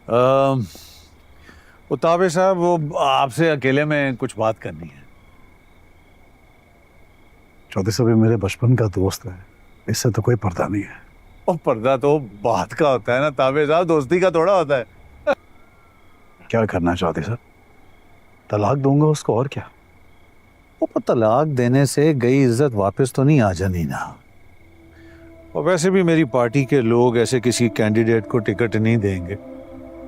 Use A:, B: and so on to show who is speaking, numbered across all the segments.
A: وہ تابع صاحب، وہ آپ سے اکیلے میں کچھ بات کرنی ہے۔
B: چودھری صاحب یہ میرے بچپن کا دوست ہے، اس سے تو کوئی پردہ نہیں ہے۔
A: اور پردہ تو بات کا ہوتا ہے نا تابع صاحب، دوستی کا تھوڑا ہوتا ہے۔
B: کیا کرنا ہے چودھری صاحب؟ طلاق دوں گا اس کو، اور کیا؟
A: وہ طلاق دینے سے گئی عزت واپس تو نہیں آ جانی نا۔ اور ویسے بھی میری پارٹی کے لوگ ایسے کسی کینڈیڈیٹ کو ٹکٹ نہیں دیں گے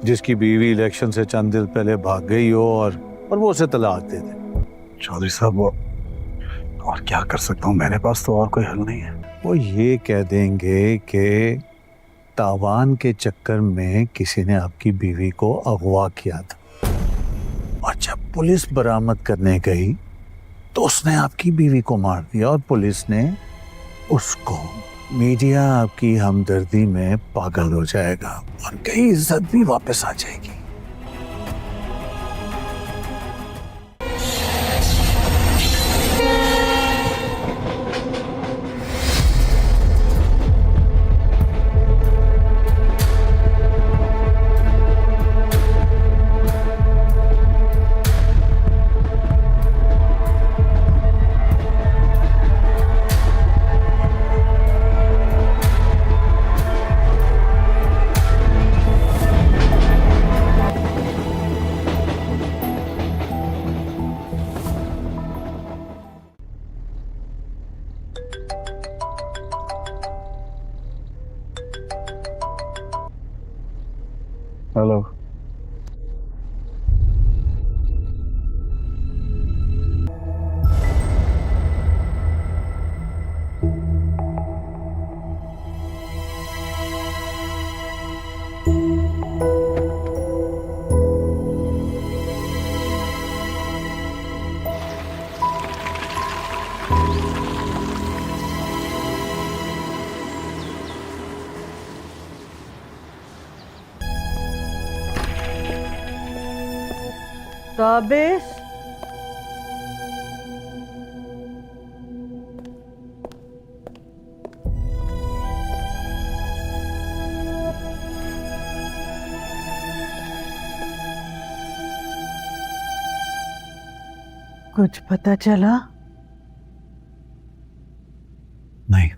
A: جس کی بیوی الیکشن سے چند دن پہلے بھاگ گئی ہو اور وہ اسے طلاق دے دے۔
B: چودھری صاحب وہ اور کیا کر سکتا ہوں، میرے پاس تو اور کوئی حل نہیں ہے۔
A: وہ یہ کہہ دیں گے کہ تاوان کے چکر میں کسی نے آپ کی بیوی کو اغوا کیا تھا، اور جب پولیس برآمد کرنے گئی تو اس نے آپ کی بیوی کو مار دیا، اور پولیس نے اس کو۔ میڈیا آپ کی ہمدردی میں پاگل ہو جائے گا اور کئی عزت بھی واپس آ جائے گی۔
B: ہیلو۔
C: تابع، کچھ پتہ چلا؟
B: نہیں۔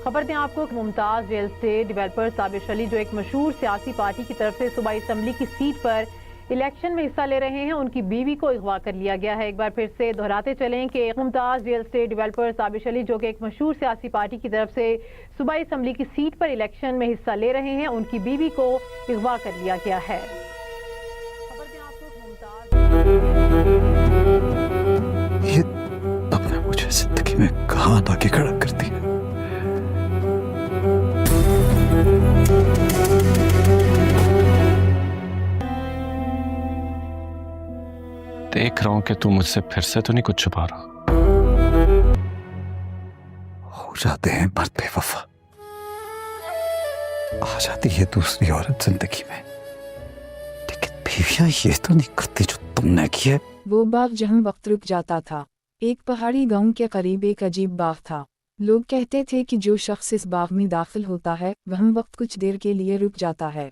D: خبر دیں آپ کو کہ ممتاز ریئل اسٹیٹ ڈیولپر تابع علی، جو ایک مشہور سیاسی پارٹی کی طرف سے صوبائی اسمبلی کی سیٹ پر الیکشن میں حصہ لے رہے ہیں، ان کی بیوی کو اغوا کر لیا گیا ہے۔ ایک بار پھر سے دہراتے چلیں کہ ممتاز ریئل اسٹیٹ ڈیولپر تابع علی، جو کہ ایک مشہور سیاسی پارٹی کی طرف سے صوبائی اسمبلی کی سیٹ پر الیکشن میں حصہ لے رہے ہیں، ان کی بیوی کو اغوا کر لیا گیا ہے۔ خبر دیں آپ کو
B: یہ تب نے مجھے زندگی میں کہاں لا کے کھڑا کر دیا۔
E: دیکھ رہا ہوں کہ تو مجھ سے پھر سے تو نہیں کچھ چھپا رہا۔
B: ہو جاتے ہیں مرد بے وفا، آ جاتی ہے دوسری عورت زندگی میں، لیکن بیویاں یہ تو نہیں کرتی جو تم نے کیا۔
F: وہ باغ جہاں وقت رک جاتا تھا۔ ایک پہاڑی گاؤں کے قریب ایک عجیب باغ تھا۔ لوگ کہتے تھے کہ جو شخص اس باغ میں داخل ہوتا ہے وہاں وقت کچھ دیر کے لیے رک جاتا ہے۔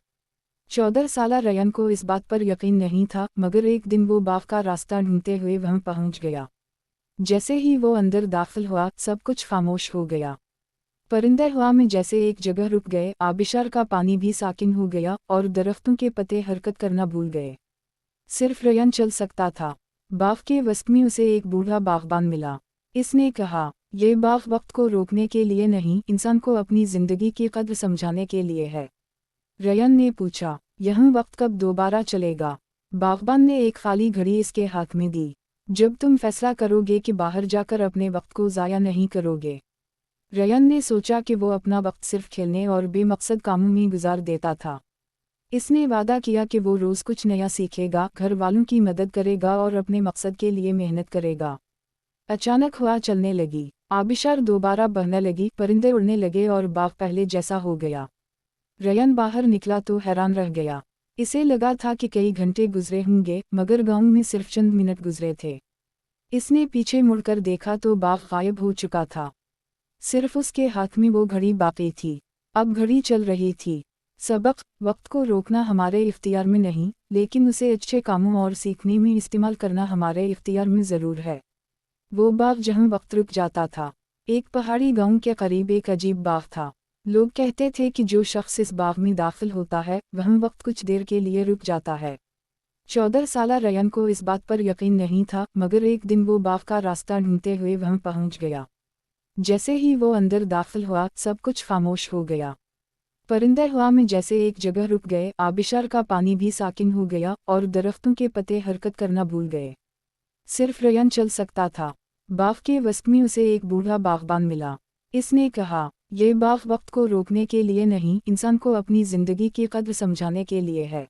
F: 14 سالہ ریان کو اس بات پر یقین نہیں تھا، مگر ایک دن وہ باغ کا راستہ ڈھونڈتے ہوئے وہاں پہنچ گیا۔ جیسے ہی وہ اندر داخل ہوا سب کچھ خاموش ہو گیا۔ پرندے ہوا میں جیسے ایک جگہ رک گئے، آبشار کا پانی بھی ساکن ہو گیا اور درختوں کے پتے حرکت کرنا بھول گئے۔ صرف ریان چل سکتا تھا۔ باغ کے وسط میں اسے ایک بوڑھا باغبان ملا۔ اس نے کہا، یہ باغ وقت کو روکنے کے لیے نہیں، انسان کو اپنی زندگی کی قدر سمجھانے کے لیے ہے۔ ریان نے پوچھا، یہاں وقت کب دوبارہ چلے گا؟ باغبان نے ایک خالی گھڑی اس کے ہاتھ میں دی۔ جب تم فیصلہ کرو گے کہ باہر جا کر اپنے وقت کو ضائع نہیں کرو گے۔ रयन ने सोचा कि वो अपना वक्त सिर्फ खेलने और बेमकसद कामों में गुजार देता था। इसने वादा किया कि वो रोज़ कुछ नया सीखेगा, घर वालों की मदद करेगा और अपने मकसद के लिए मेहनत करेगा। अचानक हवा चलने लगी, आबिशार दोबारा बहने लगी, परिंदे उड़ने लगे और बाग पहले जैसा हो गया। रयन बाहर निकला तो हैरान रह गया। इसे लगा था कि कई घंटे गुजरे होंगे, मगर गांव में सिर्फ चंद मिनट गुजरे थे। इसने पीछे मुड़कर देखा तो बाग गायब हो चुका था। सिर्फ उसके हाथ में वो घड़ी बाकी थी। अब घड़ी चल रही थी। सबक, वक्त को रोकना हमारे इख्तियार में नहीं, लेकिन उसे अच्छे कामों और सीखने में इस्तेमाल करना हमारे इख्तियार में ज़रूर है। वो बाग जहाँ वक्त रुक जाता था। एक पहाड़ी गांव के करीब एक अजीब बाग था। लोग कहते थे कि जो शख्स इस बाग में दाखिल होता है वह वक्त कुछ देर के लिए रुक जाता है। 14 साला रयन को इस बात पर यकीन नहीं था, मगर एक दिन वो बाग का रास्ता ढूंढते हुए वहाँ पहुँच गया। जैसे ही वो अंदर दाखिल हुआ, सब कुछ खामोश हो गया। परिंदे हवा में जैसे एक जगह रुक गए, आबिशार का पानी भी साकिन हो गया और दरख्तों के पत्ते हरकत करना भूल गए। सिर्फ रयन चल सकता था। बाग के वस्त में उसे एक बूढ़ा बागबान मिला। इसने कहा, ये बाग वक्त को रोकने के लिए नहीं, इंसान को अपनी जिंदगी की कद्र समझाने के लिए है।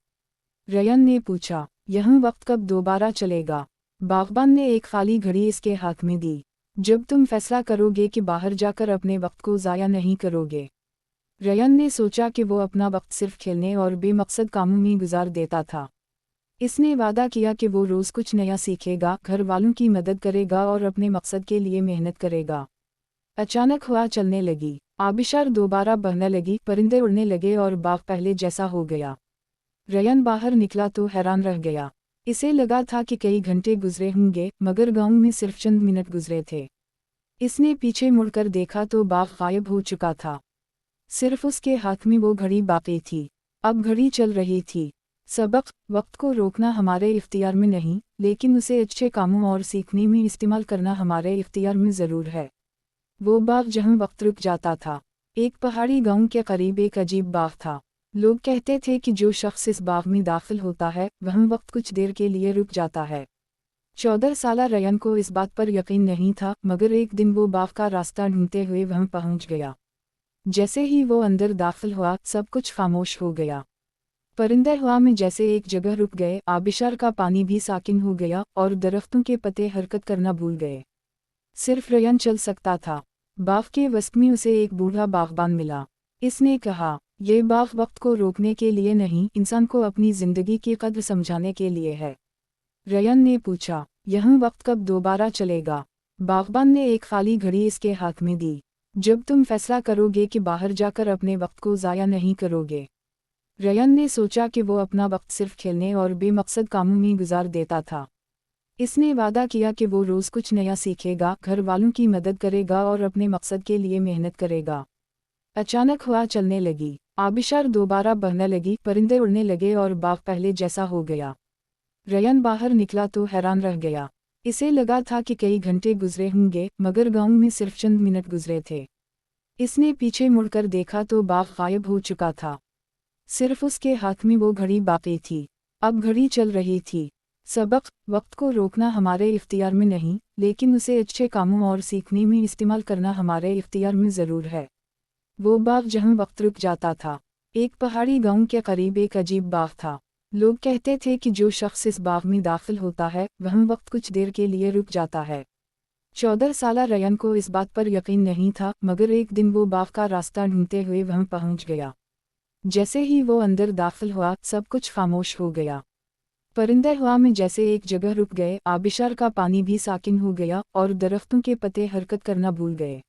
F: रयन ने पूछा, यह वक्त कब दोबारा चलेगा? बागबान ने एक खाली घड़ी इसके हाथ में दी। जब तुम फैसला करोगे कि बाहर जाकर अपने वक्त को ज़ाया नहीं करोगे। रयन ने सोचा कि वो अपना वक्त सिर्फ खेलने और बेमकसद कामों में गुजार देता था। इसने वादा किया कि वो रोज़ कुछ नया सीखेगा, घर वालों की मदद करेगा और अपने मकसद के लिए मेहनत करेगा। अचानक हवा चलने लगी, आबिशार दोबारा बहने लगी, परिंदे उड़ने लगे और बाग पहले जैसा हो गया। रयन बाहर निकला तो हैरान रह गया। इसे लगा था कि कई घंटे गुजरे होंगे, मगर गांव में सिर्फ चंद मिनट गुजरे थे। इसने पीछे मुड़कर देखा तो बाग गायब हो चुका था। सिर्फ उसके हाथ में वो घड़ी बाकी थी। अब घड़ी चल रही थी। सबक, वक्त को रोकना हमारे इख्तियार में नहीं, लेकिन उसे अच्छे कामों और सीखने में इस्तेमाल करना हमारे इख्तियार में ज़रूर है। वो बाग जहाँ वक्त रुक जाता था। एक पहाड़ी गांव के करीब एक अजीब बाग था। लोग कहते थे कि जो शख्स इस बाग में दाखिल होता है वह वक्त कुछ देर के लिए रुक जाता है। 14 साला रयन को इस बात पर यकीन नहीं था, मगर एक दिन वो बाग का रास्ता ढूंढते हुए वहाँ पहुँच गया। जैसे ही वो अंदर दाखिल हुआ, सब कुछ खामोश हो गया। परिंदे हवा में जैसे एक जगह रुक गए, आबिशार का पानी भी साकिन हो गया और दरख्तों के पत्ते हरकत करना भूल गए। सिर्फ रयन चल सकता था। बाग के वस्त में उसे एक बूढ़ा बागबान मिला। इसने कहा, ये बाग वक्त को रोकने के लिए नहीं, इंसान को अपनी जिंदगी की कद्र समझाने के लिए है। रयन ने पूछा, यह वक्त कब दोबारा चलेगा? बागबान ने एक खाली घड़ी इसके हाथ में दी। जब तुम फैसला करोगे कि बाहर जाकर अपने वक्त को ज़ाया नहीं करोगे। रयन ने सोचा कि वो अपना वक्त सिर्फ खेलने और बेमकसद कामों में गुजार देता था। इसने वादा किया कि वो रोज़ कुछ नया सीखेगा, घर वालों की मदद करेगा और अपने मकसद के लिए मेहनत करेगा। अचानक हवा चलने लगी, आबिशार दोबारा बहने लगी, परिंदे उड़ने लगे और बाग पहले जैसा हो गया। रयन बाहर निकला तो हैरान रह गया। इसे लगा था कि कई घंटे गुजरे होंगे, मगर गांव में सिर्फ चंद मिनट गुजरे थे। इसने पीछे मुड़कर देखा तो बाग गायब हो चुका था। सिर्फ उसके हाथ में वो घड़ी बाकी थी। अब घड़ी चल रही थी। सबक, वक्त को रोकना हमारे इख्तियार में नहीं, लेकिन उसे अच्छे कामों और सीखने में इस्तेमाल करना हमारे इख्तियार में ज़रूर है। वो बाग जहाँ वक्त रुक जाता था। एक पहाड़ी गांव के करीब एक अजीब बाग था। लोग कहते थे कि जो शख्स इस बाग में दाखिल होता है वह वक्त कुछ देर के लिए रुक जाता है। 14 साला रयन को इस बात पर यकीन नहीं था, मगर एक दिन वो बाग का रास्ता ढूंढते हुए वहाँ पहुँच गया। जैसे ही वो अंदर दाखिल हुआ, सब कुछ खामोश हो गया। परिंदे हवा में जैसे एक जगह रुक गए, आबिशार का पानी भी साकिन हो गया और दरख्तों के पत्ते हरकत करना भूल गए।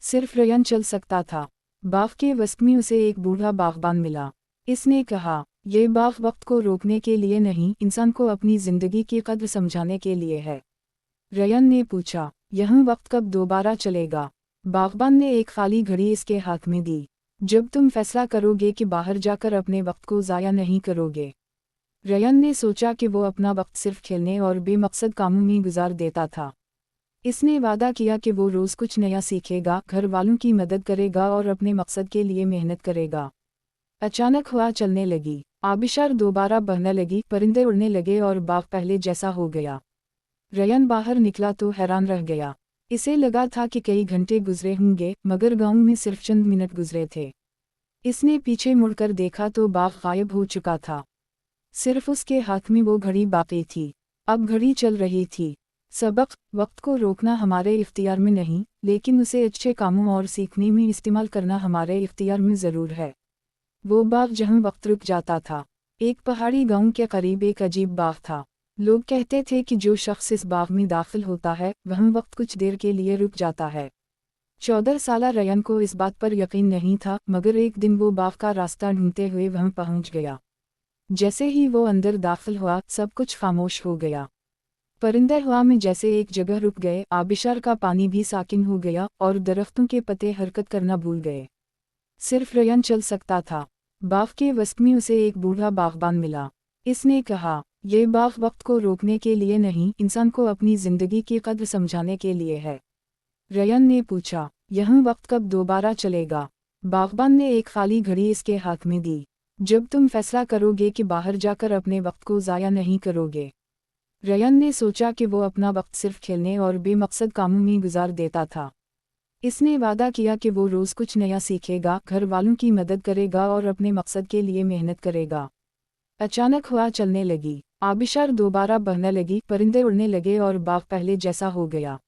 F: सिर्फ रयन चल सकता था। बाग के वस्त में उसे एक बूढ़ा बागबान मिला। इसने कहा, ये बाग वक्त को रोकने के लिए नहीं, इंसान को अपनी जिंदगी की कद्र समझाने के लिए है। रयन ने पूछा, यह वक्त कब दोबारा चलेगा? बागबान ने एक खाली घड़ी इसके हाथ में दी। जब तुम फैसला करोगे कि बाहर जाकर अपने वक्त को ज़ाया नहीं करोगे। रयन ने सोचा कि वो अपना वक्त सिर्फ खेलने और बेमकसद कामों में गुजार देता था। इसने वादा किया कि वो रोज़ कुछ नया सीखेगा, घर वालों की मदद करेगा और अपने मकसद के लिए मेहनत करेगा। अचानक हवा चलने लगी, आबिशार दोबारा बहने लगी, परिंदे उड़ने लगे और बाग पहले जैसा हो गया। रयन बाहर निकला तो हैरान रह गया। इसे लगा था कि कई घंटे गुजरे होंगे, मगर गांव में सिर्फ चंद मिनट गुजरे थे। इसने पीछे मुड़कर देखा तो बाघ गायब हो चुका था। सिर्फ उसके हाथ में वो घड़ी बाकी थी। अब घड़ी चल रही थी। सबक: वक्त को रोकना हमारे इख्तियार में नहीं, लेकिन उसे अच्छे कामों और सीखने में इस्तेमाल करना हमारे इख्तियार में ज़रूर है। वो बाग जहाँ वक्त रुक जाता था। एक पहाड़ी गांव के करीब एक अजीब बाग था। लोग कहते थे कि जो शख्स इस बाग में दाखिल होता है वहाँ वक्त कुछ देर के लिए रुक जाता है। 14 साला रयन को इस बात पर यकीन नहीं था, मगर एक दिन वो बाग का रास्ता ढूंढते हुए वहाँ पहुँच गया। जैसे ही वो अंदर दाखिल हुआ, सब कुछ खामोश हो गया। परिंदे हवा में जैसे एक जगह रुक गए, आबिशार का पानी भी साकिन हो गया और दरख्तों के पत्ते हरकत करना भूल गए। सिर्फ रयन चल सकता था। बाग के वस्त में उसे एक बूढ़ा बागबान मिला। इसने कहा, ये बाग वक्त को रोकने के लिए नहीं, इंसान को अपनी ज़िंदगी की कद्र समझाने के लिए है। रयन ने पूछा, यह वक्त कब दोबारा चलेगा? बागबान ने एक खाली घड़ी इसके हाथ में दी। जब तुम फैसला करोगे कि बाहर जाकर अपने वक्त को ज़ाया नहीं करोगे। रयन ने सोचा कि वो अपना वक्त सिर्फ खेलने और बेमकसद कामों में गुजार देता था। इसने वादा किया कि वो रोज़ कुछ नया सीखेगा, घर वालों की मदद करेगा और अपने मकसद के लिए मेहनत करेगा। अचानक हवा चलने लगी, आबिशार दोबारा बहने लगी, परिंदे उड़ने लगे और बाग पहले जैसा हो गया।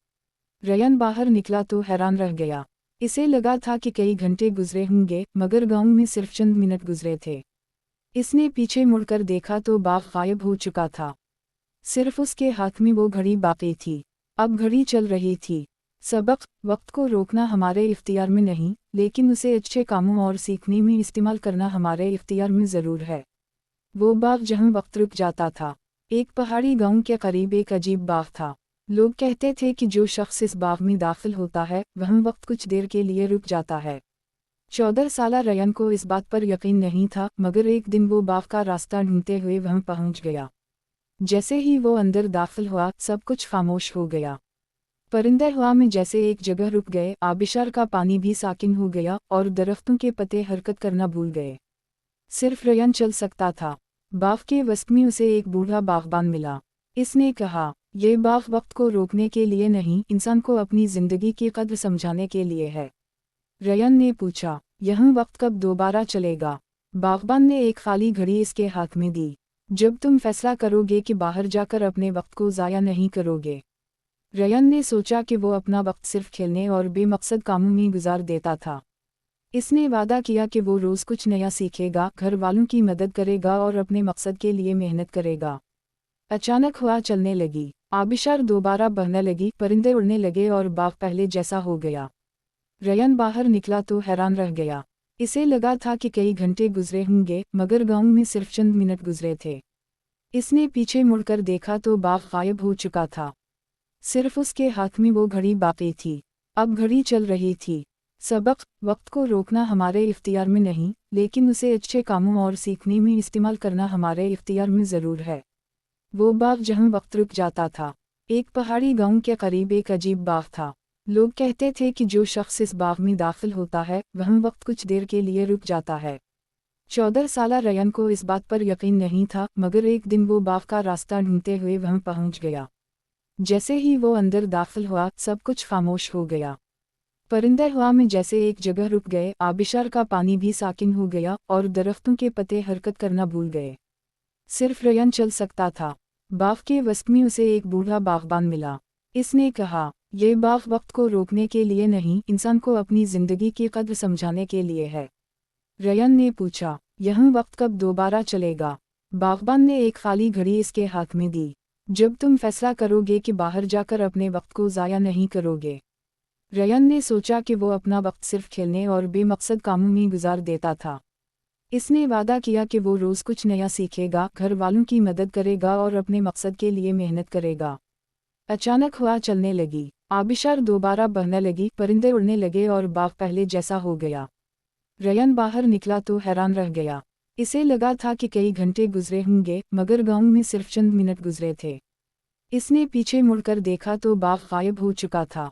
F: रयन बाहर निकला तो हैरान रह गया। इसे लगा था कि कई घंटे गुजरे होंगे, मगर गांव में सिर्फ चंद मिनट गुजरे थे। इसने पीछे मुड़कर देखा तो बाग गायब हो चुका था। सिर्फ उसके हाथ में वो घड़ी बाकी थी। अब घड़ी चल रही थी। सबक: वक्त को रोकना हमारे इख्तियार में नहीं, लेकिन उसे अच्छे कामों और सीखने में इस्तेमाल करना हमारे इख्तियार में ज़रूर है। वो बाग जहाँ वक्त रुक जाता था। एक पहाड़ी गांव के करीब एक अजीब बाग था। लोग कहते थे कि जो शख्स इस बाग में दाखिल होता है वहाँ वक्त कुछ देर के लिए रुक जाता है। 14 साला रयन को इस बात पर यकीन नहीं था, मगर एक दिन वो बाग का रास्ता ढूंढते हुए वहाँ पहुँच गया। जैसे ही वो अंदर दाखिल हुआ, सब कुछ खामोश हो गया। परिंदे हवा में जैसे एक जगह रुक गए, आबिशार का पानी भी साकिन हो गया और दरख्तों के पत्ते हरकत करना भूल गए। सिर्फ रयन चल सकता था। बाग के वस्त में उसे एक बूढ़ा बागबान मिला। इसने कहा, ये बाग वक्त को रोकने के लिए नहीं, इंसान को अपनी ज़िंदगी की कद्र समझाने के लिए है। रयन ने पूछा, यह वक्त कब दोबारा चलेगा? बागबान ने एक खाली घड़ी इसके हाथ में दी। जब तुम फैसला करोगे कि बाहर जाकर अपने वक्त को ज़ाया नहीं करोगे। रयन ने सोचा कि वो अपना वक्त सिर्फ खेलने और बेमकसद कामों में गुजार देता था। इसने वादा किया कि वो रोज़ कुछ नया सीखेगा, घर वालों की मदद करेगा और अपने मकसद के लिए मेहनत करेगा। अचानक हवा चलने लगी, आबिशार दोबारा बहने लगी, परिंदे उड़ने लगे और बाग पहले जैसा हो गया। रयन बाहर निकला तो हैरान रह गया। इसे लगा था कि कई घंटे गुजरे होंगे, मगर गांव में सिर्फ चंद मिनट गुजरे थे। इसने पीछे मुड़कर देखा तो बाग गायब हो चुका था। सिर्फ उसके हाथ में वो घड़ी बाकी थी। अब घड़ी चल रही थी। सबक: वक्त को रोकना हमारे इख्तियार में नहीं, लेकिन उसे अच्छे कामों और सीखने में इस्तेमाल करना हमारे इख्तियार में ज़रूर है। वो बाग जहाँ वक्त रुक जाता था। एक पहाड़ी गांव के करीब एक अजीब बाग था। लोग कहते थे कि जो शख्स इस बाग में दाखिल होता है वहाँ वक्त कुछ देर के लिए रुक जाता है। 14 साला रयन को इस बात पर यकीन नहीं था, मगर एक दिन वो बाग का रास्ता ढूंढते हुए वहाँ पहुँच गया। जैसे ही वो अंदर दाखिल हुआ, सब कुछ खामोश हो गया। परिंदे हवा में जैसे एक जगह रुक गए, आबिशार का पानी भी साकिन हो गया और दरख्तों के पत्ते हरकत करना भूल गए। सिर्फ रयन चल सकता था। बाग के वस्त में उसे एक बूढ़ा बागबान मिला। इसने कहा, ये बाग वक्त को रोकने के लिए नहीं, इंसान को अपनी ज़िंदगी की कद्र समझाने के लिए है। रयन ने पूछा, यह वक्त कब दोबारा चलेगा? बागबान ने एक खाली घड़ी इसके हाथ में दी। जब तुम फैसला करोगे कि बाहर जाकर अपने वक्त को ज़ाया नहीं करोगे। रयन ने सोचा कि वो अपना वक्त सिर्फ खेलने और बेमकसद कामों में गुजार देता था। इसने वादा किया कि वो रोज़ कुछ नया सीखेगा, घर वालों की मदद करेगा और अपने मकसद के लिए मेहनत करेगा। अचानक हवा चलने लगी, आबिशार दोबारा बहने लगी, परिंदे उड़ने लगे और बाग पहले जैसा हो गया। रयन बाहर निकला तो हैरान रह गया। इसे लगा था कि कई घंटे गुजरे होंगे, मगर गांव में सिर्फ चंद मिनट गुजरे थे। इसने पीछे मुड़कर देखा तो बाग गायब हो चुका था।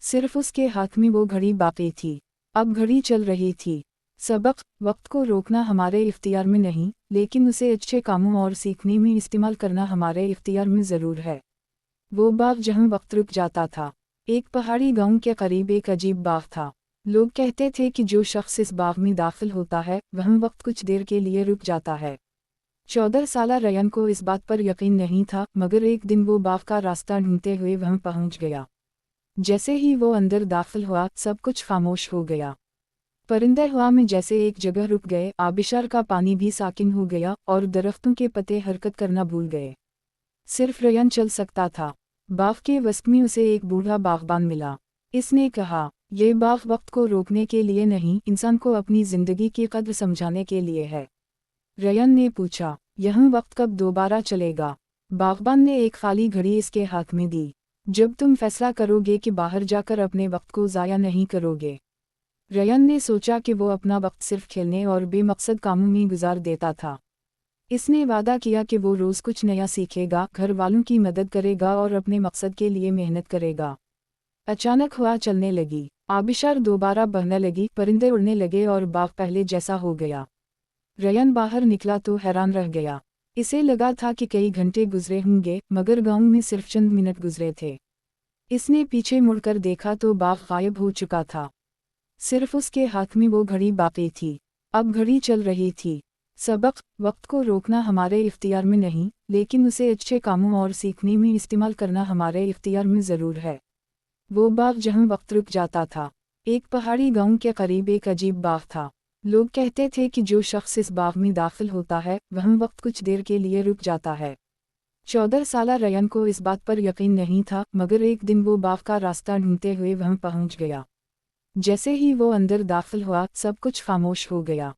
F: सिर्फ उसके हाथ में वो घड़ी बाकी थी। अब घड़ी चल रही थी। सबक: वक्त को रोकना हमारे इख्तियार में नहीं, लेकिन उसे अच्छे कामों और सीखने में इस्तेमाल करना हमारे इख्तियार में ज़रूर है। वो बाग जहाँ वक्त रुक जाता था। एक पहाड़ी गांव के करीब एक अजीब बाग था। लोग कहते थे कि जो शख्स इस बाग में दाखिल होता है वह वक्त कुछ देर के लिए रुक जाता है। 14 साला रयन को इस बात पर यकीन नहीं था, मगर एक दिन वो बाग का रास्ता ढूंढते हुए वहां पहुंच गया। जैसे ही वो अंदर दाखिल हुआ सब कुछ खामोश हो गया। परिंदे हवा में जैसे एक जगह रुक गए, आबिशार का पानी भी साकिन हो गया और दरख्तों के पत्ते हरकत करना भूल गए। सिर्फ रयन चल सकता था। बाग के वस्त में उसे एक बूढ़ा बागबान मिला। इसने कहा, ये बाग वक्त को रोकने के लिए नहीं, इंसान को अपनी जिंदगी की कद्र समझाने के लिए है। रयन ने पूछा, यह वक्त कब दोबारा चलेगा? बागबान ने एक खाली घड़ी इसके हाथ में दी। जब तुम फैसला करोगे कि बाहर जाकर अपने वक्त को ज़ाया नहीं करोगे। रयन ने सोचा कि वो अपना वक्त सिर्फ खेलने और बेमकसद कामों में गुजार देता था। इसने वादा किया कि वो रोज़ कुछ नया सीखेगा, घर वालों की मदद करेगा और अपने मकसद के लिए मेहनत करेगा। अचानक हवा चलने लगी, आबिशार दोबारा बहने लगी, परिंदे उड़ने लगे और बाग पहले जैसा हो गया। रयन बाहर निकला तो हैरान रह गया। इसे लगा था कि कई घंटे गुजरे होंगे, मगर गांव में सिर्फ चंद मिनट गुजरे थे। इसने पीछे मुड़कर देखा तो बाग गायब हो चुका था। सिर्फ उसके हाथ में वो घड़ी बाकी थी। अब घड़ी चल रही थी। सबक, वक्त को रोकना हमारे इख्तियार में नहीं, लेकिन उसे अच्छे कामों और सीखने में इस्तेमाल करना हमारे इख्तियार में ज़रूर है। वो बाग जहाँ वक्त रुक जाता था। एक पहाड़ी गांव के करीब एक अजीब बाग था। लोग कहते थे कि जो शख्स इस बाग में दाखिल होता है वह वक्त कुछ देर के लिए रुक जाता है। 14 साला रयन को इस बात पर यकीन नहीं था, मगर एक दिन वो बाग का रास्ता ढूंढते हुए वहां पहुंच गया। जैसे ही वो अंदर दाखिल हुआ सब कुछ खामोश हो गया।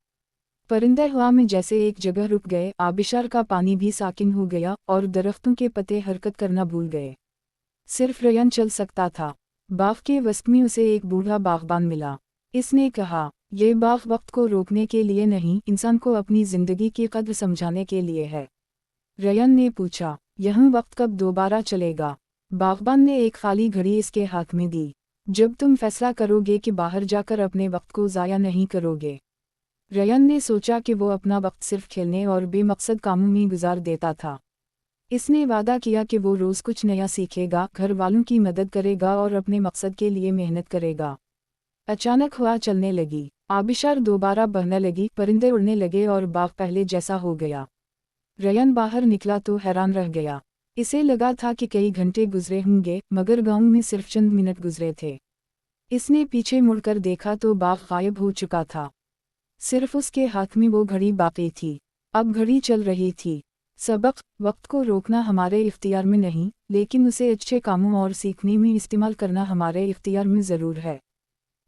F: परिंदे हवा में जैसे एक जगह रुक गए, आबिशार का पानी भी साकिन हो गया और दरख्तों के पत्ते हरकत करना भूल गए। सिर्फ रयन चल सकता था। बाग के वस्त में उसे एक बूढ़ा बागबान मिला। इसने कहा, ये बाग वक्त को रोकने के लिए नहीं, इंसान को अपनी जिंदगी की कद्र समझाने के लिए है। रयन ने पूछा, यह वक्त कब दोबारा चलेगा? बागबान ने एक खाली घड़ी इसके हाथ में दी। जब तुम फैसला करोगे कि बाहर जाकर अपने वक्त को ज़ाया नहीं करोगे। रयन ने सोचा कि वो अपना वक्त सिर्फ खेलने और बेमकसद कामों में गुजार देता था। इसने वादा किया कि वो रोज़ कुछ नया सीखेगा, घर वालों की मदद करेगा और अपने मकसद के लिए मेहनत करेगा। अचानक हवा चलने लगी, आबिशार दोबारा बहने लगी, परिंदे उड़ने लगे और बाग पहले जैसा हो गया। रयन बाहर निकला तो हैरान रह गया। इसे लगा था कि कई घंटे गुजरे होंगे, मगर गांव में सिर्फ चंद मिनट गुजरे थे। इसने पीछे मुड़कर देखा तो बाग गायब हो चुका था। सिर्फ उसके हाथ में वो घड़ी बाकी थी। अब घड़ी चल रही थी। सबक, वक्त को रोकना हमारे इख्तियार में नहीं, लेकिन उसे अच्छे कामों और सीखने में इस्तेमाल करना हमारे इख्तियार में ज़रूर है।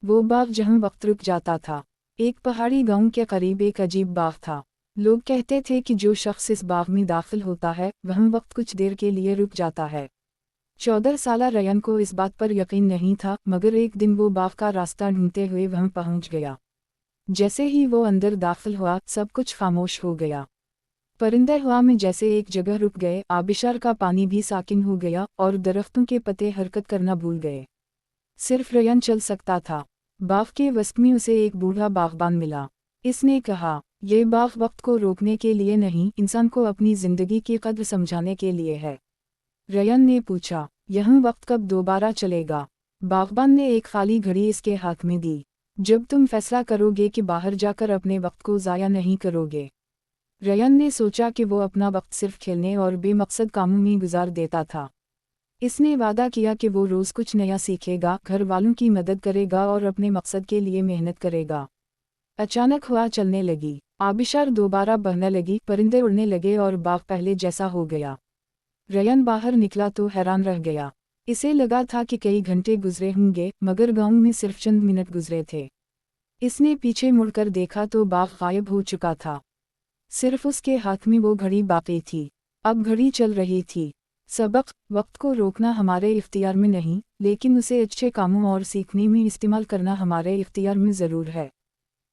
F: वो बाग जहाँ वक्त रुक जाता था। एक पहाड़ी गांव के करीब एक अजीब बाग था। लोग कहते थे कि जो शख्स इस बाग में दाखिल होता है वह वक्त कुछ देर के लिए रुक जाता है। 14 साला रयन को इस बात पर यकीन नहीं था, मगर एक दिन वो बाग का रास्ता ढूंढते हुए वहां पहुंच गया। जैसे ही वो अंदर दाखिल हुआ सब कुछ खामोश हो गया। परिंदे हवा में जैसे एक जगह रुक गए, आबिशार का पानी भी साकिन हो गया और दरख्तों के पत्ते हरकत करना भूल गए। सिर्फ रयन चल सकता था। बाग के वस्त में उसे एक बूढ़ा बागबान मिला। इसने कहा, ये बाग वक्त को रोकने के लिए नहीं, इंसान को अपनी जिंदगी की कद्र समझाने के लिए है। रयन ने पूछा, यह वक्त कब दोबारा चलेगा? बागबान ने एक खाली घड़ी इसके हाथ में दी। जब तुम फैसला करोगे कि बाहर जाकर अपने वक्त को ज़ाया नहीं करोगे। रयन ने सोचा कि वो अपना वक्त सिर्फ खेलने और बेमकसद कामों में गुजार देता था। इसने वादा किया कि वो रोज़ कुछ नया सीखेगा, घर वालों की मदद करेगा और अपने मकसद के लिए मेहनत करेगा। अचानक हवा चलने लगी, आबिशार दोबारा बहने लगी, परिंदे उड़ने लगे और बाग पहले जैसा हो गया। रयन बाहर निकला तो हैरान रह गया। इसे लगा था कि कई घंटे गुजरे होंगे, मगर गांव में सिर्फ चंद मिनट गुजरे थे। इसने पीछे मुड़कर देखा तो बाग गायब हो चुका था। सिर्फ उसके हाथ में वो घड़ी बाकी थी। अब घड़ी चल रही थी। सबक, वक्त को रोकना हमारे इख्तियार में नहीं, लेकिन उसे अच्छे कामों और सीखने में इस्तेमाल करना हमारे इख्तियार में ज़रूर है।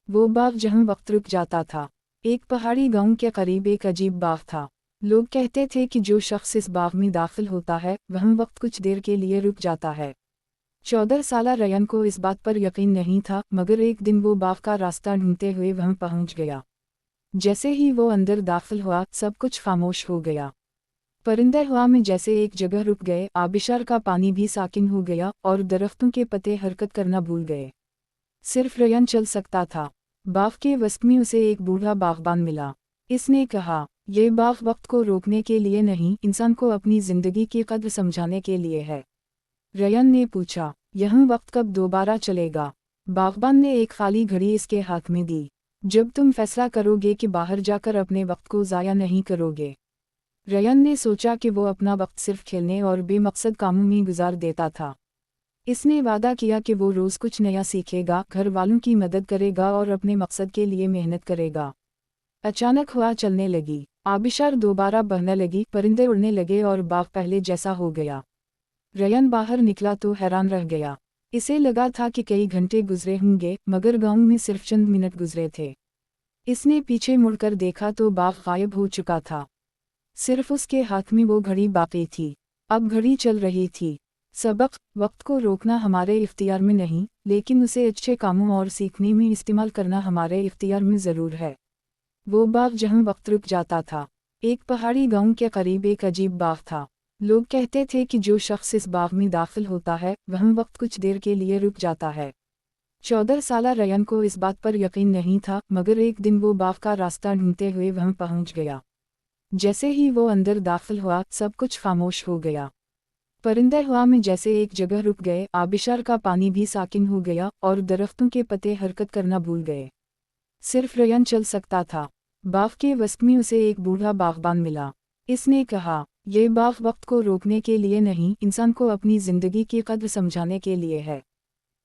F: वो बाग जहाँ वक्त रुक जाता था। एक पहाड़ी गांव के करीब एक अजीब बाग था। लोग कहते थे कि जो शख्स इस बाग में दाखिल होता है वह वक्त कुछ देर के लिए रुक जाता है। 14 साला रयन को इस बात पर यकीन नहीं था, मगर एक दिन वो बाग का रास्ता ढूंढते हुए वहां पहुंच गया। जैसे ही वो अंदर दाखिल हुआ सब कुछ खामोश हो गया। परिंदे हवा में जैसे एक जगह रुक गए, आबिशार का पानी भी साकिन हो गया और दरख्तों के पत्ते हरकत करना भूल गए। सिर्फ रयन चल सकता था। बाग के वस्त में उसे एक बूढ़ा बागबान मिला। इसने कहा, ये बाग वक्त को रोकने के लिए नहीं, इंसान को अपनी जिंदगी की कद्र समझाने के लिए है। रयन ने पूछा, यह वक्त कब दोबारा चलेगा? बागबान ने एक खाली घड़ी इसके हाथ में दी। जब तुम फैसला करोगे कि बाहर जाकर अपने वक्त को ज़ाया नहीं करोगे। रयन ने सोचा कि वो अपना वक्त सिर्फ खेलने और बेमकसद कामों में गुजार देता था। इसने वादा किया कि वो रोज़ कुछ नया सीखेगा, घर वालों की मदद करेगा और अपने मकसद के लिए मेहनत करेगा। अचानक हवा चलने लगी, आबिशार दोबारा बहने लगी, परिंदे उड़ने लगे और बाग पहले जैसा हो गया। रयन बाहर निकला तो हैरान रह गया। इसे लगा था कि कई घंटे गुजरे होंगे, मगर गांव में सिर्फ चंद मिनट गुजरे थे। इसने पीछे मुड़कर देखा तो बाग गायब हो चुका था। सिर्फ उसके हाथ में वो घड़ी बाकी थी। अब घड़ी चल रही थी। सबक, वक्त को रोकना हमारे इख्तियार में नहीं, लेकिन उसे अच्छे कामों और सीखने में इस्तेमाल करना हमारे इख्तियार में ज़रूर है। वो बाग जहाँ वक्त रुक जाता था। एक पहाड़ी गांव के करीब एक अजीब बाग था। लोग कहते थे कि जो शख्स इस बाग में दाखिल होता है, वह वक्त कुछ देर के लिए रुक जाता है। 14 साला रयन को इस बात पर यकीन नहीं था, मगर एक दिन वो बाग का रास्ता ढूंढते हुए वहाँ पहुँच गया। जैसे ही वो अंदर दाखिल हुआ, सब कुछ खामोश हो गया। परिंदे हवा में जैसे एक जगह रुक गए, आबिशार का पानी भी साकिन हो गया और दरख्तों के पत्ते हरकत करना भूल गए। सिर्फ रयन चल सकता था। बाग के वस्त में उसे एक बूढ़ा बागबान मिला। इसने कहा, ये बाग वक्त को रोकने के लिए नहीं, इंसान को अपनी जिंदगी की कद्र समझाने के लिए है।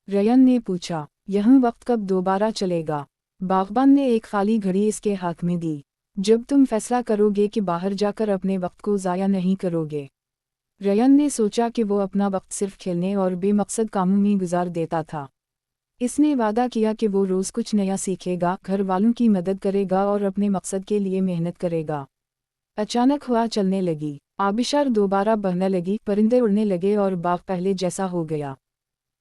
F: रयन ने पूछा, यह वक्त कब दोबारा चलेगा? बागबान ने एक खाली घड़ी इसके हाथ में दी। जब तुम फैसला करोगे कि बाहर जाकर अपने वक्त को ज़ाया नहीं करोगे। रयन ने सोचा कि वो अपना वक्त सिर्फ खेलने और बेमकसद कामों में गुजार देता था। इसने वादा किया कि वो रोज़ कुछ नया सीखेगा, घर वालों की मदद करेगा और अपने मकसद के लिए मेहनत करेगा। अचानक हवा चलने लगी, आबिशार दोबारा बहने लगी, परिंदे उड़ने लगे और बाग पहले जैसा हो गया।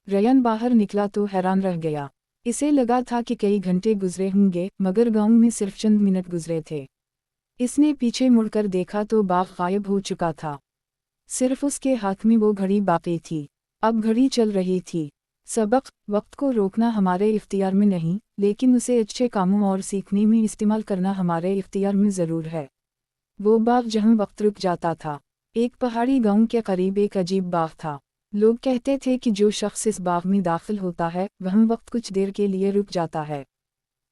F: रयन बाहर निकला तो हैरान रह गया। इसे लगा था कि कई घंटे गुजरे होंगे, मगर गांव में सिर्फ चंद मिनट गुजरे थे। इसने पीछे मुड़कर देखा तो बाग गायब हो चुका था। सिर्फ उसके हाथ में वो घड़ी बाकी थी। अब घड़ी चल रही थी। सबक, वक्त को रोकना हमारे इख्तियार में नहीं, लेकिन उसे अच्छे कामों और सीखने में इस्तेमाल करना हमारे इख्तियार में ज़रूर है। वो बाग जहाँ वक्त रुक जाता था। एक पहाड़ी गांव के करीब एक अजीब बाग था। लोग कहते थे कि जो शख्स इस बाग में दाखिल होता है, वह वक्त कुछ देर के लिए रुक जाता है।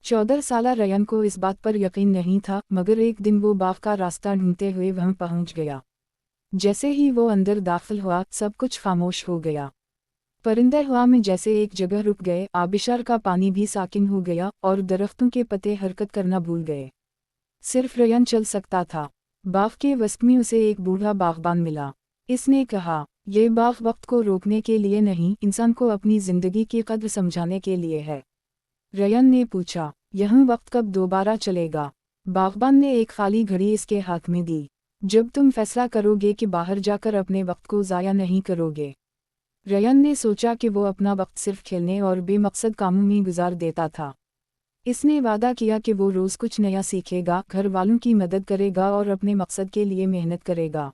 F: 14 साला रयन को इस बात पर यकीन नहीं था, मगर एक दिन वो बाग का रास्ता ढूंढते हुए वहाँ पहुँच गया। जैसे ही वो अंदर दाखिल हुआ, सब कुछ खामोश हो गया। परिंदे हवा में जैसे एक जगह रुक गए, आबिशार का पानी भी साकिन हो गया और दरख्तों के पत्ते हरकत करना भूल गए। सिर्फ रयन चल सकता था। बाग के वस्त में उसे एक बूढ़ा बागबान मिला। इसने कहा, ये बाग वक्त को रोकने के लिए नहीं, इंसान को अपनी जिंदगी की कद्र समझाने के लिए है। रयन ने पूछा, यह वक्त कब दोबारा चलेगा? बागबान ने एक खाली घड़ी इसके हाथ में दी। जब तुम फैसला करोगे कि बाहर जाकर अपने वक्त को ज़ाया नहीं करोगे। रयन ने सोचा कि वो अपना वक्त सिर्फ खेलने और बेमकसद कामों में गुजार देता था। इसने वादा किया कि वो रोज़ कुछ नया सीखेगा, घर वालों की मदद करेगा और अपने मकसद के लिए मेहनत करेगा।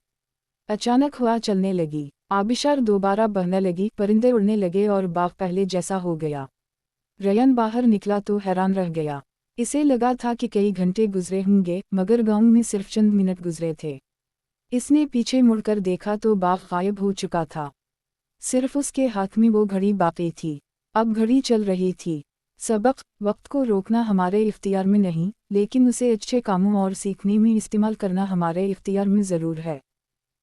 F: अचानक हवा चलने लगी, आबिशार दोबारा बहने लगी, परिंदे उड़ने लगे और बाग पहले जैसा हो गया। रयन बाहर निकला तो हैरान रह गया। इसे लगा था कि कई घंटे गुजरे होंगे, मगर गांव में सिर्फ चंद मिनट गुजरे थे। इसने पीछे मुड़कर देखा तो बाग गायब हो चुका था। सिर्फ उसके हाथ में वो घड़ी बाकी थी। अब घड़ी चल रही थी। सबक, वक्त को रोकना हमारे इख्तियार में नहीं, लेकिन उसे अच्छे कामों और सीखने में इस्तेमाल करना हमारे इख्तियार में ज़रूर है।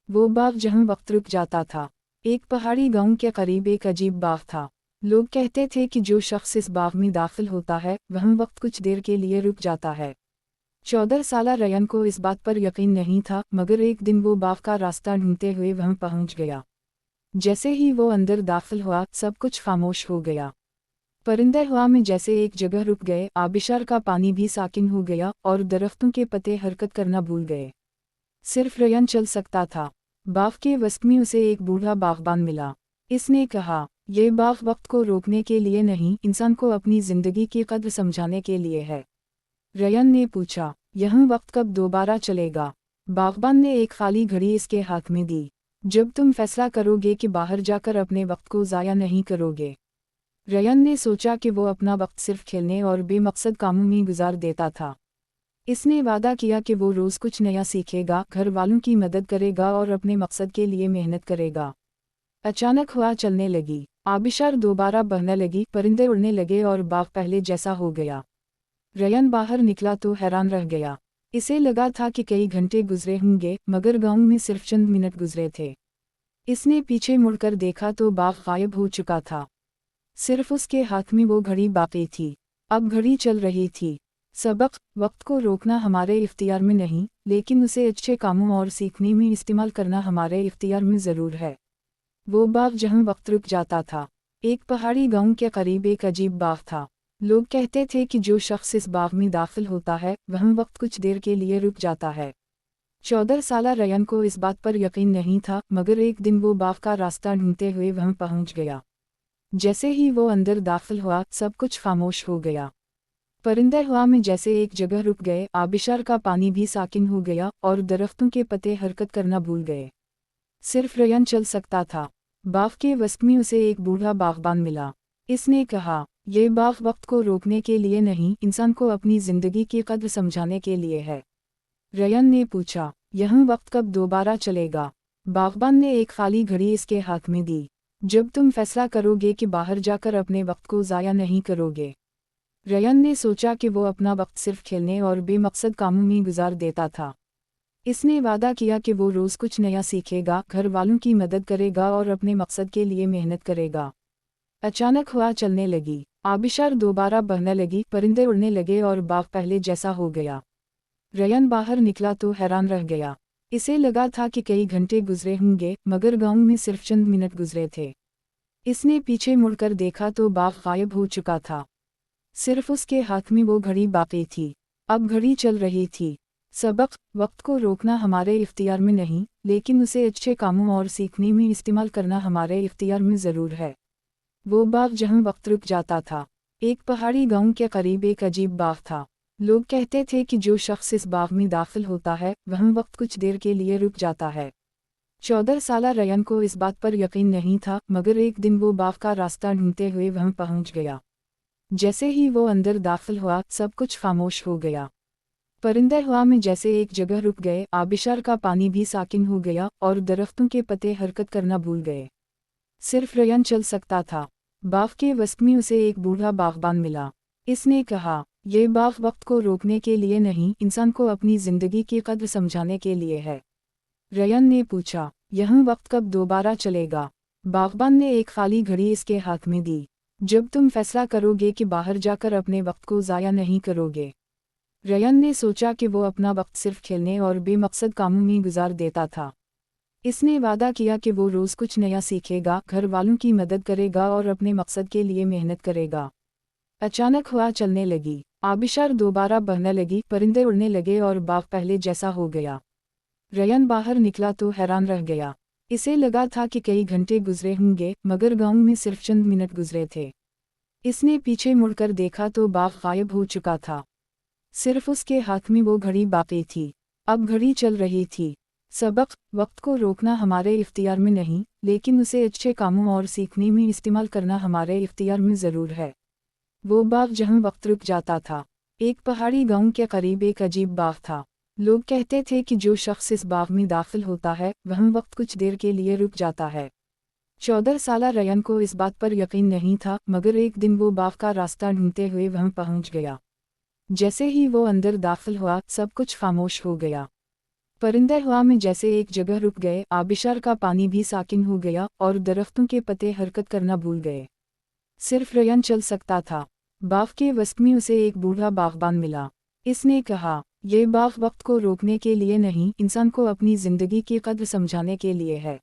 F: वो बाग जहाँ वक्त रुक जाता था। एक पहाड़ी गांव के करीब एक अजीब बाग था। लोग कहते थे कि जो शख्स इस बाग में दाखिल होता है, वह वक्त कुछ देर के लिए रुक जाता है। 14 साला रयन को इस बात पर यकीन नहीं था, मगर एक दिन वो बाग का रास्ता ढूंढते हुए वहाँ पहुँच गया। जैसे ही वो अंदर दाखिल हुआ, सब कुछ खामोश हो गया। परिंदे हवा में जैसे एक जगह रुक गए, आबिशार का पानी भी साकिन हो गया और दरख्तों के पत्ते हरकत करना भूल गए। सिर्फ रयन चल सकता था। बाग के वस्त में उसे एक बूढ़ा बागबान मिला। इसने कहा, ये बाग वक्त को रोकने के लिए नहीं, इंसान को अपनी जिंदगी की कद्र समझाने के लिए है। रयन ने पूछा, यह वक्त कब दोबारा चलेगा? बागबान ने एक खाली घड़ी इसके हाथ में दी। जब तुम फैसला करोगे कि बाहर जाकर अपने वक्त को ज़ाया नहीं करोगे। रयन ने सोचा कि वो अपना वक्त सिर्फ खेलने और बेमकसद कामों में गुजार देता था। इसने वादा किया कि वो रोज़ कुछ नया सीखेगा, घर वालों की मदद करेगा और अपने मकसद के लिए मेहनत करेगा। अचानक हवा चलने लगी, आबिशार दोबारा बहने लगी, परिंदे उड़ने लगे और बाग पहले जैसा हो गया। रयन बाहर निकला तो हैरान रह गया। इसे लगा था कि कई घंटे गुजरे होंगे, मगर गांव में सिर्फ चंद मिनट गुजरे थे। इसने पीछे मुड़कर देखा तो बाग गायब हो चुका था। सिर्फ उसके हाथ में वो घड़ी बाकी थी। अब घड़ी चल रही थी। सबक: वक्त को रोकना हमारे इख्तियार में नहीं, लेकिन उसे अच्छे कामों और सीखने में इस्तेमाल करना हमारे इख्तियार में ज़रूर है। वो बाग जहाँ वक्त रुक जाता था। एक पहाड़ी गांव के करीब एक अजीब बाग था। लोग कहते थे कि जो शख्स इस बाग में दाखिल होता है वह वक्त कुछ देर के लिए रुक जाता है। 14 साला रयन को इस बात पर यकीन नहीं था, मगर एक दिन वो बाग का रास्ता ढूंढते हुए वहाँ पहुँच गया। जैसे ही वो अंदर दाखिल हुआ, सब कुछ खामोश हो गया। परिंदे हवा में जैसे एक जगह रुक गए, आबिशार का पानी भी साकिन हो गया और दरख्तों के पत्ते हरकत करना भूल गए। सिर्फ रयन चल सकता था। बाग के वस्त में उसे एक बूढ़ा बागबान मिला। इसने कहा, ये बाग वक्त को रोकने के लिए नहीं, इंसान को अपनी ज़िंदगी की कद्र समझाने के लिए है। रयन ने पूछा, यह वक्त कब दोबारा चलेगा? बागबान ने एक खाली घड़ी इसके हाथ में दी। जब तुम फैसला करोगे कि बाहर जाकर अपने वक्त को ज़ाया नहीं करोगे। रयन ने सोचा कि वो अपना वक्त सिर्फ खेलने और बेमकसद कामों में गुजार देता था। इसने वादा किया कि वो रोज़ कुछ नया सीखेगा, घर वालों की मदद करेगा और अपने मकसद के लिए मेहनत करेगा। अचानक हवा चलने लगी, आबिशार दोबारा बहने लगी, परिंदे उड़ने लगे और बाग पहले जैसा हो गया। रयन बाहर निकला तो हैरान रह गया। इसे लगा था कि कई घंटे गुजरे होंगे, मगर गांव में सिर्फ चंद मिनट गुजरे थे। इसने पीछे मुड़कर देखा तो बाग गायब हो चुका था। सिर्फ उसके हाथ में वो घड़ी बाकी थी। अब घड़ी चल रही थी। सबक: वक्त को रोकना हमारे इख्तियार में नहीं, लेकिन उसे अच्छे कामों और सीखने में इस्तेमाल करना हमारे इख्तियार में ज़रूर है। वो बाग जहाँ वक्त रुक जाता था। एक पहाड़ी गांव के करीब एक अजीब बाग था। लोग कहते थे कि जो शख्स इस बाग में दाखिल होता है वह वक्त कुछ देर के लिए रुक जाता है। 14 साला रयन को इस बात पर यकीन नहीं था, मगर एक दिन वो बाग का रास्ता ढूंढते हुए वहाँ पहुँच गया। जैसे ही वो अंदर दाखिल हुआ, सब कुछ खामोश हो गया। परिंदे हवा में जैसे एक जगह रुक गए, आबिशार का पानी भी साकिन हो गया और दरख्तों के पत्ते हरकत करना भूल गए। सिर्फ रयन चल सकता था। बाग के वस्त में उसे एक बूढ़ा बागबान मिला। इसने कहा, ये बाग वक्त को रोकने के लिए नहीं, इंसान को अपनी ज़िंदगी की कद्र समझाने के लिए है। रयन ने पूछा, यह वक्त कब दोबारा चलेगा? बागबान ने एक खाली घड़ी इसके हाथ में दी। जब तुम फैसला करोगे कि बाहर जाकर अपने वक्त को ज़ाया नहीं करोगे। रयन ने सोचा कि वो अपना वक्त सिर्फ खेलने और बेमकसद कामों में गुजार देता था। इसने वादा किया कि वो रोज़ कुछ नया सीखेगा, घर वालों की मदद करेगा और अपने मकसद के लिए मेहनत करेगा। अचानक हवा चलने लगी, आबिशार दोबारा बहने लगी, परिंदे उड़ने लगे और बाग पहले जैसा हो गया। रयन बाहर निकला तो हैरान रह गया। इसे लगा था कि कई घंटे गुजरे होंगे, मगर गांव में सिर्फ चंद मिनट गुजरे थे। इसने पीछे मुड़कर देखा तो बाग गायब हो चुका था। सिर्फ उसके हाथ में वो घड़ी बाकी थी। अब घड़ी चल रही थी। सबक: वक्त को रोकना हमारे इख्तियार में नहीं, लेकिन उसे अच्छे कामों और सीखने में इस्तेमाल करना हमारे इख्तियार में ज़रूर है। वो बाग जहाँ वक्त रुक जाता था। एक पहाड़ी गांव के करीब एक अजीब बाग था। लोग कहते थे कि जो शख्स इस बाग में दाखिल होता है वह वक्त कुछ देर के लिए रुक जाता है। 14 साला रयन को इस बात पर यकीन नहीं था, मगर एक दिन वो बाग का रास्ता ढूंढते हुए वहाँ पहुँच गया। जैसे ही वो अंदर दाखिल हुआ, सब कुछ खामोश हो गया। परिंदे हवा में जैसे एक जगह रुक गए, आबिशार का पानी भी साकिन हो गया और दरख्तों के पत्ते हरकत करना भूल गए। सिर्फ रयन चल सकता था। बाग के वस्त में उसे एक बूढ़ा बागबान मिला। इसने कहा, ये बाग वक्त को रोकने के लिए नहीं, इंसान को अपनी ज़िंदगी की कद्र समझाने के लिए है।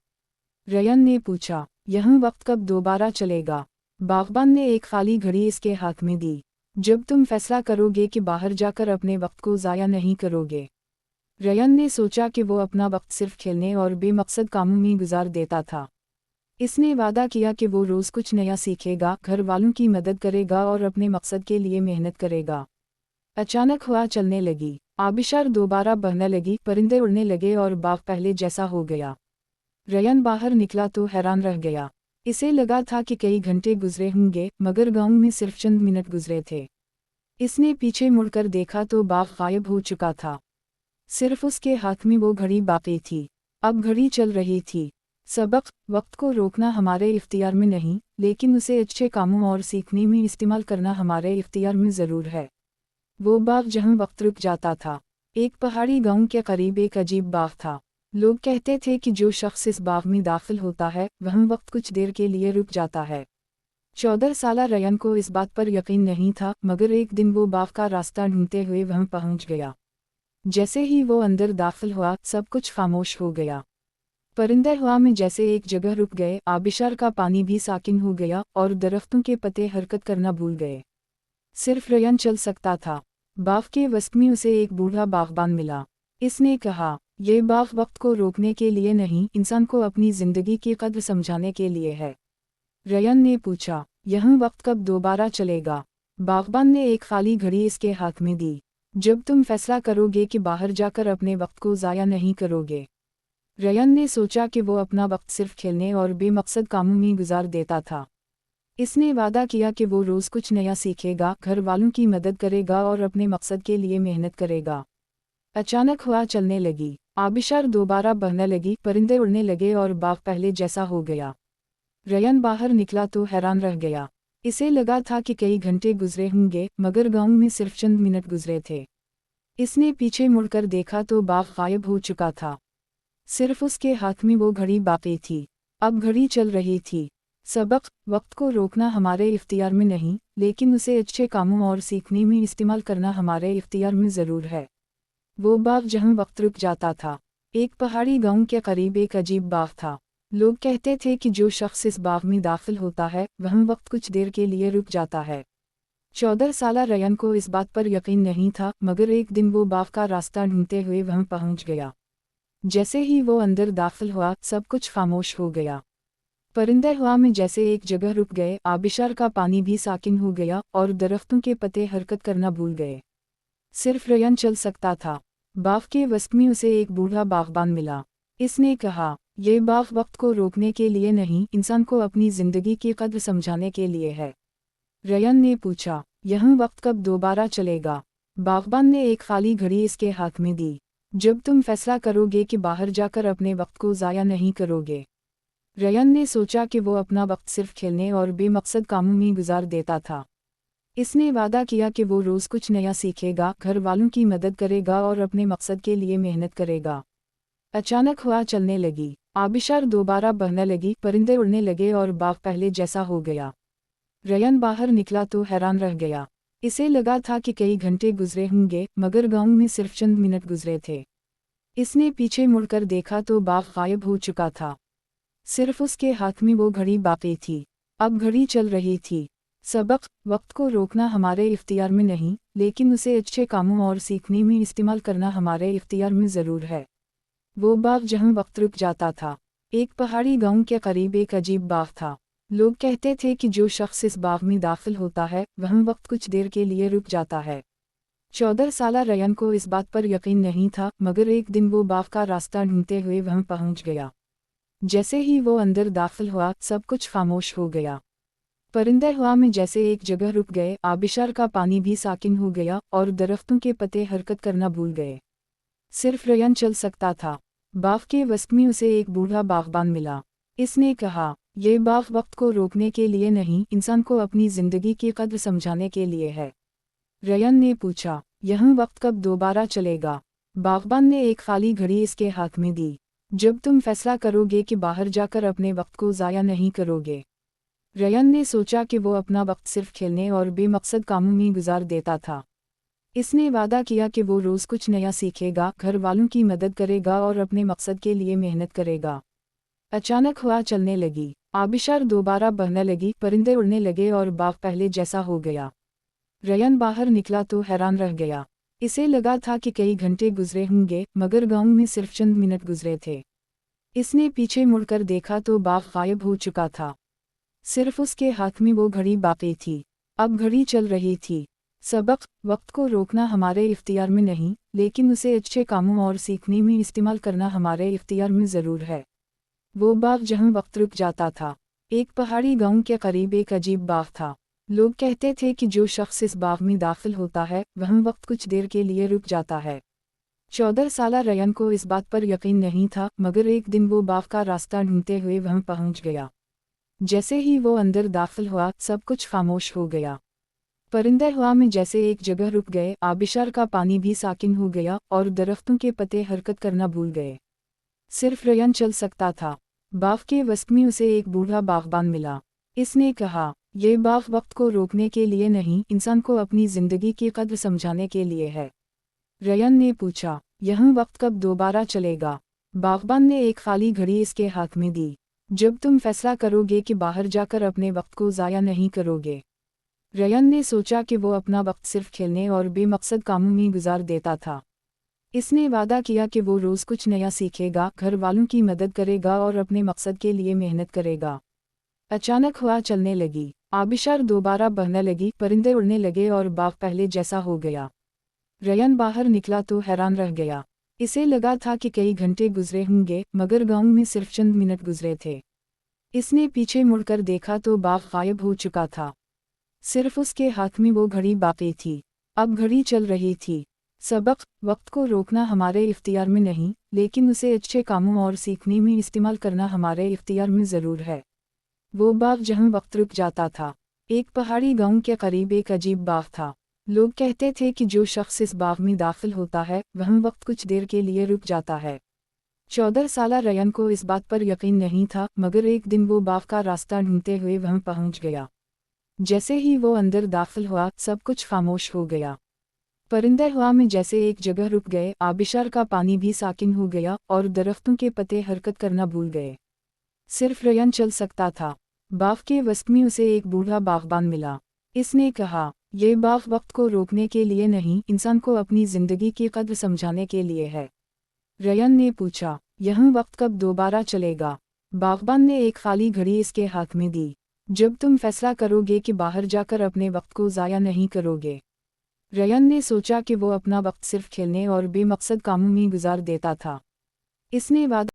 F: रयन ने पूछा, यह वक्त कब दोबारा चलेगा? बागबान ने एक खाली घड़ी इसके हाथ में दी। जब तुम फैसला करोगे कि बाहर जाकर अपने वक्त को ज़ाया नहीं करोगे। रयन ने सोचा कि वो अपना वक्त सिर्फ खेलने और बेमकसद कामों में गुजार देता था। इसने वादा किया कि वो रोज़ कुछ नया सीखेगा, घर वालों की मदद करेगा और अपने मकसद के लिए मेहनत करेगा। अचानक हवा चलने लगी, आबिशार दोबारा बहने लगी, परिंदे उड़ने लगे और बाग पहले जैसा हो गया। रयन बाहर निकला तो हैरान रह गया। इसे लगा था कि कई घंटे गुजरे होंगे, मगर गांव में सिर्फ चंद मिनट गुजरे थे। इसने पीछे मुड़कर देखा तो बाग गायब हो चुका था। सिर्फ उसके हाथ में वो घड़ी बाकी थी। अब घड़ी चल रही थी। सबक, वक्त को रोकना हमारे इख्तियार में नहीं, लेकिन उसे अच्छे कामों और सीखने में इस्तेमाल करना हमारे इख्तियार में ज़रूर है। वो बाग जहाँ वक्त रुक जाता था। एक पहाड़ी गांव के करीब एक अजीब बाग था। लोग कहते थे कि जो शख्स इस बाग में दाखिल होता है वहाँ वक्त कुछ देर के लिए रुक जाता है। 14 साला रयन को इस बात पर यकीन नहीं था, मगर एक दिन वो बाग का रास्ता ढूंढते हुए वहाँ पहुँच गया। जैसे ही वो अंदर दाखिल हुआ, सब कुछ खामोश हो गया। परिंदे हवा में जैसे एक जगह रुक गए, आबिशार का पानी भी साकिन हो गया और दरख्तों के पत्ते हरकत करना भूल गए। सिर्फ रयन चल सकता था। बाग के वस्त में उसे एक बूढ़ा बागबान मिला। इसने कहा, ये बाग वक्त को रोकने के लिए नहीं, इंसान को अपनी जिंदगी की कद्र समझाने के लिए है। रयन ने पूछा, यह वक्त कब दोबारा चलेगा? बागबान ने एक खाली घड़ी इसके हाथ में दी। जब तुम फैसला करोगे कि बाहर जाकर अपने वक्त को ज़ाया नहीं करोगे। रयन ने सोचा कि वो अपना वक्त सिर्फ खेलने और बेमकसद कामों में गुजार देता था। इसने वादा किया कि वो रोज़ कुछ नया सीखेगा, घर वालों की मदद करेगा और अपने मकसद के लिए मेहनत करेगा। अचानक हवा चलने लगी। आबिशार दोबारा बहने लगी, परिंदे उड़ने लगे और बाग पहले जैसा हो गया। रयन बाहर निकला तो हैरान रह गया। इसे लगा था कि कई घंटे गुजरे होंगे, मगर गांव में सिर्फ चंद मिनट गुजरे थे। इसने पीछे मुड़कर देखा तो बाग गायब हो चुका था। सिर्फ उसके हाथ में वो घड़ी बाकी थी। अब घड़ी चल रही थी। सबक, वक्त को रोकना हमारे इख्तियार में नहीं, लेकिन उसे अच्छे कामों और सीखने में इस्तेमाल करना हमारे इख्तियार में ज़रूर है। वो बाग जहाँ वक्त रुक जाता था। एक पहाड़ी गांव के करीब एक अजीब बाग था। लोग कहते थे कि जो शख्स इस बाग में दाखिल होता है वहाँ वक्त कुछ देर के लिए रुक जाता है। 14 साला रयन को इस बात पर यकीन नहीं था, मगर एक दिन वो बाग का रास्ता ढूंढते हुए वहाँ पहुँच गया। जैसे ही वो अंदर दाखिल हुआ, सब कुछ खामोश हो गया। परिंदे हवा में जैसे एक जगह रुक गए, आबिशार का पानी भी साकिन हो गया और दरख्तों के पत्ते हरकत करना भूल गए। सिर्फ रयन चल सकता था। बाग के वस्त में उसे एक बूढ़ा बागबान मिला। इसने कहा, ये बाग वक्त को रोकने के लिए नहीं, इंसान को अपनी जिंदगी की कद्र समझाने के लिए है। रयन ने पूछा, यह वक्त कब दोबारा चलेगा? बागबान ने एक खाली घड़ी इसके हाथ में दी। जब तुम फैसला करोगे कि बाहर जाकर अपने वक्त को ज़ाया नहीं करोगे। रयन ने सोचा कि वो अपना वक्त सिर्फ खेलने और बेमकसद कामों में गुजार देता था। इसने वादा किया कि वो रोज़ कुछ नया सीखेगा, घर वालों की मदद करेगा और अपने मकसद के लिए मेहनत करेगा। अचानक हवा चलने लगी। आबिशार दोबारा बहने लगी, परिंदे उड़ने लगे और बाग पहले जैसा हो गया। रयन बाहर निकला तो हैरान रह गया। इसे लगा था कि कई घंटे गुजरे होंगे, मगर गांव में सिर्फ चंद मिनट गुजरे थे। इसने पीछे मुड़कर देखा तो बाग गायब हो चुका था। सिर्फ उसके हाथ में वो घड़ी बाकी थी। अब घड़ी चल रही थी। सबक, वक्त को रोकना हमारे इख्तियार में नहीं, लेकिन उसे अच्छे कामों और सीखने में इस्तेमाल करना हमारे इख्तियार में ज़रूर है। वो बाग जहाँ वक्त रुक जाता था। एक पहाड़ी गांव के करीब एक अजीब बाग था। लोग कहते थे कि जो शख्स इस बाग में दाखिल होता है वहाँ वक्त कुछ देर के लिए रुक जाता है। 14 साला रयन को इस बात पर यकीन नहीं था, मगर एक दिन वो बाग का रास्ता ढूंढते हुए वहाँ पहुँच गया। जैसे ही वो अंदर दाखिल हुआ, सब कुछ खामोश हो गया। परिंदे हवा में जैसे एक जगह रुक गए, आबिशार का पानी भी साकिन हो गया और दरख्तों के पत्ते हरकत करना भूल गए। सिर्फ रयन चल सकता था। बाग के वस्त में उसे एक बूढ़ा बागबान मिला। इसने कहा, ये बाग वक्त को रोकने के लिए नहीं, इंसान को अपनी जिंदगी की कद्र समझाने के लिए है। रयन ने पूछा, यह वक्त कब दोबारा चलेगा? बागबान ने एक खाली घड़ी इसके हाथ में दी। जब तुम फैसला करोगे कि बाहर जाकर अपने वक्त को ज़ाया नहीं करोगे। रयन ने सोचा कि वो अपना वक्त सिर्फ खेलने और बेमकसद कामों में गुजार देता था। इसने वादा किया कि वो रोज़ कुछ नया सीखेगा, घर वालों की मदद करेगा और अपने मकसद के लिए मेहनत करेगा। अचानक हवा चलने लगी। आबिशार दोबारा बहने लगी, परिंदे उड़ने लगे और बाग पहले जैसा हो गया। रयन बाहर निकला तो हैरान रह गया। इसे लगा था कि कई घंटे गुजरे होंगे, मगर गांव में सिर्फ चंद मिनट गुजरे थे। इसने पीछे मुड़कर देखा तो बाग गायब हो चुका था। सिर्फ उसके हाथ में वो घड़ी बाकी थी। अब घड़ी चल रही थी। सबक: वक्त को रोकना हमारे इख्तियार में नहीं, लेकिन उसे अच्छे कामों और सीखने में इस्तेमाल करना हमारे इख्तियार में ज़रूर है। वो बाग जहाँ वक्त रुक जाता था। एक पहाड़ी गांव के करीब एक अजीब बाग था। लोग कहते थे कि जो शख्स इस बाग में दाखिल होता है वह वक्त कुछ देर के लिए रुक जाता है। 14 साला रयन को इस बात पर यकीन नहीं था, मगर एक दिन वो बाग का रास्ता ढूंढते हुए वहाँ पहुँच गया। जैसे ही वो अंदर दाखिल हुआ, सब कुछ खामोश हो गया। परिंदे हवा में जैसे एक जगह रुक गए, आबिशार का पानी भी साकिन हो गया और दरख्तों के पत्ते हरकत करना भूल गए। सिर्फ रयन चल सकता था। बाग के वस्त में उसे एक बूढ़ा बागबान मिला। इसने कहा, ये बाग वक्त को रोकने के लिए नहीं, इंसान को अपनी ज़िंदगी की कद्र समझाने के लिए है। रयन ने पूछा, यह वक्त कब दोबारा चलेगा? बागबान ने एक खाली घड़ी इसके हाथ में दी। जब तुम फैसला करोगे कि बाहर जाकर अपने वक्त को ज़ाया नहीं करोगे। रयन ने सोचा कि वो अपना वक्त सिर्फ खेलने और बेमकसद कामों में गुजार देता था। इसने वादा किया कि वो रोज़ कुछ नया सीखेगा, घर वालों की मदद करेगा और अपने मकसद के लिए मेहनत करेगा। अचानक हवा चलने लगी, आबिशार दोबारा बहने लगी, परिंदे उड़ने लगे और बाग पहले जैसा हो गया। रयन बाहर निकला तो हैरान रह गया। इसे लगा था कि कई घंटे गुजरे होंगे, मगर गांव में सिर्फ चंद मिनट गुजरे थे। इसने पीछे मुड़कर देखा तो बाग गायब हो चुका था। सिर्फ उसके हाथ में वो घड़ी बाकी थी। अब घड़ी चल रही थी। सबक: वक्त को रोकना हमारे इख्तियार में नहीं, लेकिन उसे अच्छे कामों और सीखने में इस्तेमाल करना हमारे इख्तियार में ज़रूर है। वो बाग जहाँ वक्त रुक जाता था। एक पहाड़ी गांव के करीब एक अजीब बाग था। लोग कहते थे कि जो शख्स इस बाग में दाखिल होता है वह वक्त कुछ देर के लिए रुक जाता है। 14 साला रयन को इस बात पर यकीन नहीं था, मगर एक दिन वो बाग का रास्ता ढूंढते हुए वहाँ पहुँच गया। जैसे ही वो अंदर दाखिल हुआ, सब कुछ खामोश हो गया। परिंदे हवा में जैसे एक जगह रुक गए, आबिशार का पानी भी साकिन हो गया और दरख्तों के पत्ते हरकत करना भूल गए। सिर्फ रयन चल सकता था। बाग के वस्त में उसे एक बूढ़ा बागबान मिला। इसने कहा, ये बाग वक्त को रोकने के लिए नहीं, इंसान को अपनी ज़िंदगी की कद्र समझाने के लिए है। रयन ने पूछा, यह वक्त कब दोबारा चलेगा? बागबान ने एक खाली घड़ी इसके हाथ में दी। जब तुम फैसला करोगे कि बाहर जाकर अपने वक्त को ज़ाया नहीं करोगे। रयन ने सोचा कि वो अपना वक्त सिर्फ खेलने और बेमकसद कामों में गुजार देता था। इसने वादा